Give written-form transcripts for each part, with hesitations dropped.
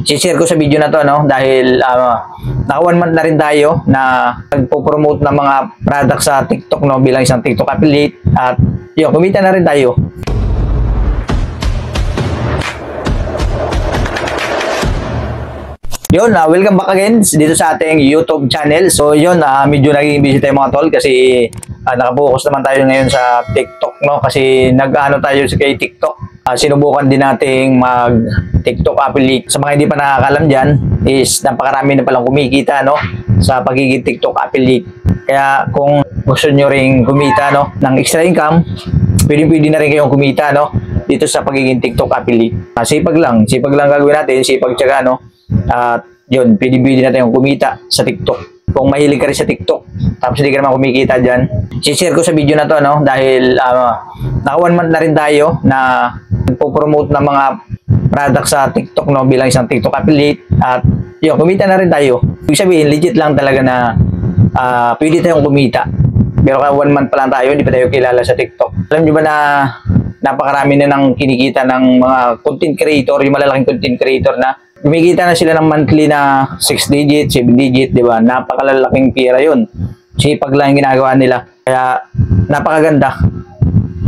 share ko sa video na to, no, dahil naka 1 month na rin tayo na nagpo-promote ng mga product sa TikTok, no, bilang isang TikTok affiliate, at yun, kumita na rin tayo. Yun, welcome back again dito sa ating YouTube channel. So yun, medyo naging busy tayo mga tol kasi nakapokus naman tayo ngayon sa TikTok, no? Kasi nag-ano tayo kay TikTok. Sinubukan din nating mag TikTok affiliate. Sa mga hindi pa nakakalam dyan is napakarami na palang kumikita, no, sa pagiging TikTok affiliate. Kaya kung gusto nyo ring kumita, no, ng extra income, pwede na rin kayong kumita, no, dito sa pagiging TikTok affiliate. Sipag lang gagawin natin, sipag tiyaga, no. At yun, pwede na tayong kumita sa TikTok. Kung mahilig ka rin sa TikTok, tapos hindi ka naman kumikita dyan, share ko sa video na to, no, dahil naka 1 month na rin tayo na nagpo-promote ng mga product sa TikTok, no, bilang isang TikTok affiliate, at yun, kumita na rin tayo. Ibig sabihin, legit lang talaga na pwede tayong kumita. Pero 1 month pa lang tayo, hindi pa tayo kilala sa TikTok. Alam nyo ba na napakarami na ng kinikita ng mga content creator, yung malalaking content creator na kumikita na sila ng monthly na 6 digit, 7 digit, di ba? Napakalalaking pera yun. Sipag lang yung ginagawa nila. Kaya napakaganda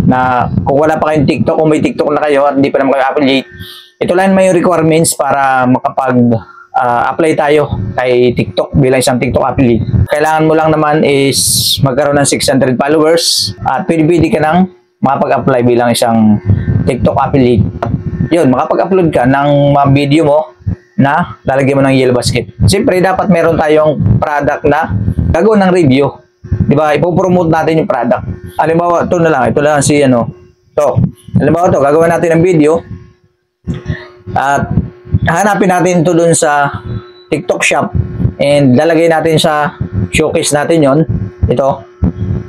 na kung wala pa kayong TikTok, kung may TikTok na kayo at hindi pa naman kayo affiliate, ito lang may requirements para makapag-apply tayo kay TikTok bilang isang TikTok affiliate. Kailangan mo lang naman is magkaroon ng 600 followers at pwede ka nang makapag-apply bilang isang TikTok affiliate. Yun, makapag-upload ka ng mga video mo na lalagyan mo ng yellow basket. Siyempre, dapat meron tayong product na gagawin ng review. Diba? Ipopromote natin yung product. Halimbawa, ito na lang si ano. To. Halimbawa to, gagawin natin ng video. At hanapin natin ito dun sa TikTok shop. And lalagay natin sa showcase natin yon. Ito.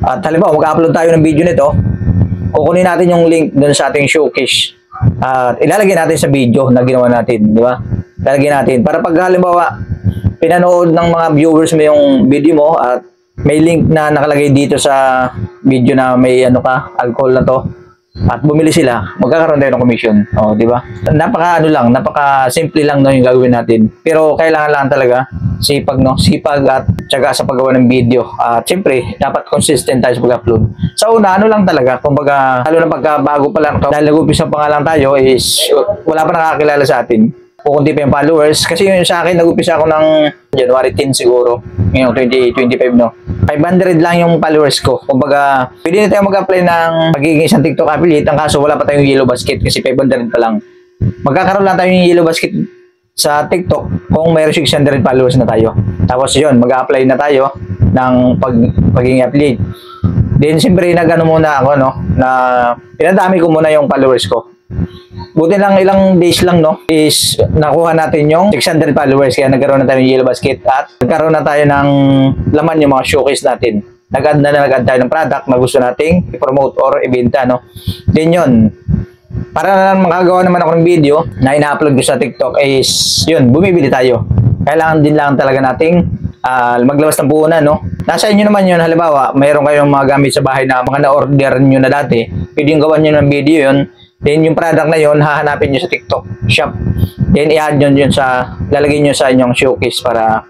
At halimbawa, mag-upload tayo ng video nito. Kukunin natin yung link dun sa ating showcase. At ilalagay natin sa video na ginawa natin, di ba? Ilalagay natin para pag halimbawa pinanood ng mga viewers mo yung video mo at may link na nakalagay dito sa video na may ano ka, alcohol na to, at bumili sila, magkakaroon tayo ng commission. Oh, di ba? Napaka simple lang, no, yung gagawin natin. Pero kailangan lang talaga sipag, no, sipag at tiyaga sa paggawa ng video. At siyempre, dapat consistent tayo sa pag-upload. Sa una, ano lang talaga, kumbaga, lalo na pagka bago pa lang, dahil nag-upisa pa nga lang tayo, is wala pa nakakilala sa atin. Kukunti pa yung followers. Kasi yun sa akin, nag-upisa ako ng January 10 siguro, ngayong 2025, no. 500 lang yung followers ko. Kumbaga, pwede na tayo mag-apply ng pagiging isang TikTok affiliate. Ang kaso, wala pa tayong yellow basket kasi 500 pa lang. Magkakaroon lang tayo ng yellow basket sa TikTok kung mayroon 600 followers na tayo. Tapos yun, mag-apply na tayo ng pagiging affiliate. Then, siyempre, nag-ano muna ako, no, na pinadami ko muna yung followers ko. Buti lang ilang days lang, no, is nakuha natin yung 600 followers, kaya nagkaroon na tayo ng yellow basket at nagkaroon na tayo ng laman yung mga showcase natin. Nag-add tayo ng product na gusto nating i-promote or ibenta, no. Then yun, para na makagawa naman ako ng video na ina-upload ko sa TikTok is yun, bumibili tayo. Kailangan din lang talaga nating maglawas ng puhunan, no. Nasa inyo naman yun, halimbawa, mayroon kayong mga gamit sa bahay na mga na-order nyo na dati, pwede yung gawan nyo ng video yun. Then yung product na yun, hahanapin nyo sa TikTok shop. Then i-add nyo yun lalagay nyo sa inyong showcase para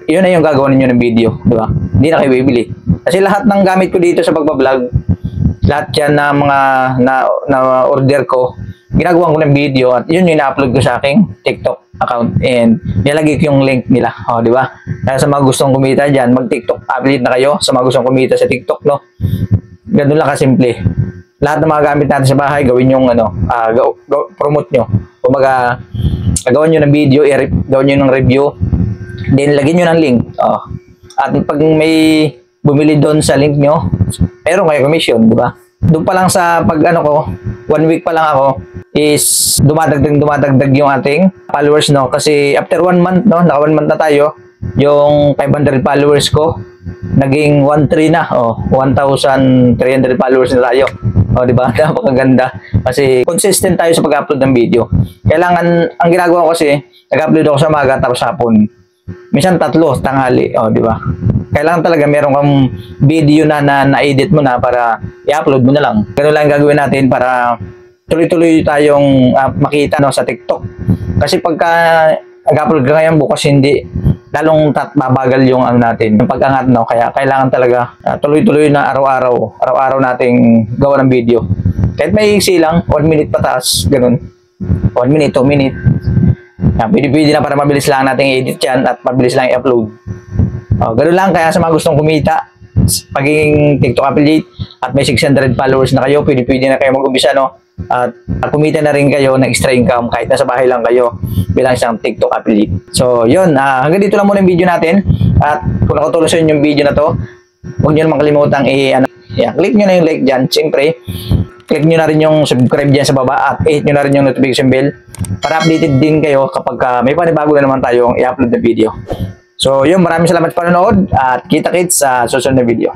yun na yung gagawin nyo ng video, di ba? Hindi na kayo bibili. Kasi lahat ng gamit ko dito sa pagbablog, lahat yan na mga na order ko, ginagawa ko ng video at yun yung na-upload ko sa aking TikTok account and nilagay ko yung link nila. O, di ba? Kaya sa mga gustong kumita dyan, mag-TikTok affiliate na kayo. Sa mga gustong kumita sa TikTok, no? Ganun lang kasimple. Lahat ng mga gamit natin sa bahay, gawin yung ano, promote nyo. Kumbaga, gawin nyo ng video, gawin nyo ng review, then lagyan nyo ng link. At pag may bumili doon sa link nyo, meron kayo commission, di ba? Doon pa lang sa pag ano ko, 1 week pa lang ako, is dumadagdag yung ating followers, no? Kasi after 1 month, no, naka 1 month na tayo, yung 500 followers ko, naging 1,300 na, 1,300 followers na tayo. O, di ba? Napakaganda. Kasi consistent tayo sa pag-upload ng video. Kailangan, ang ginagawa ko kasi, nag-upload ako sa umaga tapos hapon. Minsan 3, tanghali. O, di ba? Kailangan talaga meron kang video na na-edit mo na para i-upload mo na lang. Ganun lang gagawin natin para tuloy-tuloy tayong makita no, sa TikTok. Kasi pagka nag-upload ka ngayon, bukas hindi, lalong babagal yung ano natin, yung pag-angat, no? Kaya kailangan talaga tuloy-tuloy na araw-araw nating gawa ng video. Kahit may iksi lang, 1 minute pataas, ganun. 1 minute, 2 minute. Pwede na para mabilis lang nating edit yan at mabilis lang i-upload. Ganun lang, kaya sa mga gustong kumita, pagiging TikTok affiliate at may 600 followers na kayo, pwede na kayo mag-umpisa, no? At kumita na rin kayo ng extra income kahit nasa bahay lang kayo bilang isang TikTok affiliate. So, yun. Hanggang dito lang muna yung video natin. At kung nakatulong sa inyo yung video na to, huwag nyo naman kalimutang click nyo na yung like dyan. Siyempre, click nyo na rin yung subscribe dyan sa baba at hit nyo na rin yung notification bell para updated din kayo kapag may panibago na naman tayong i-upload na video. So, yun. Maraming salamat sa panonood at kita-kits sa susunod na video.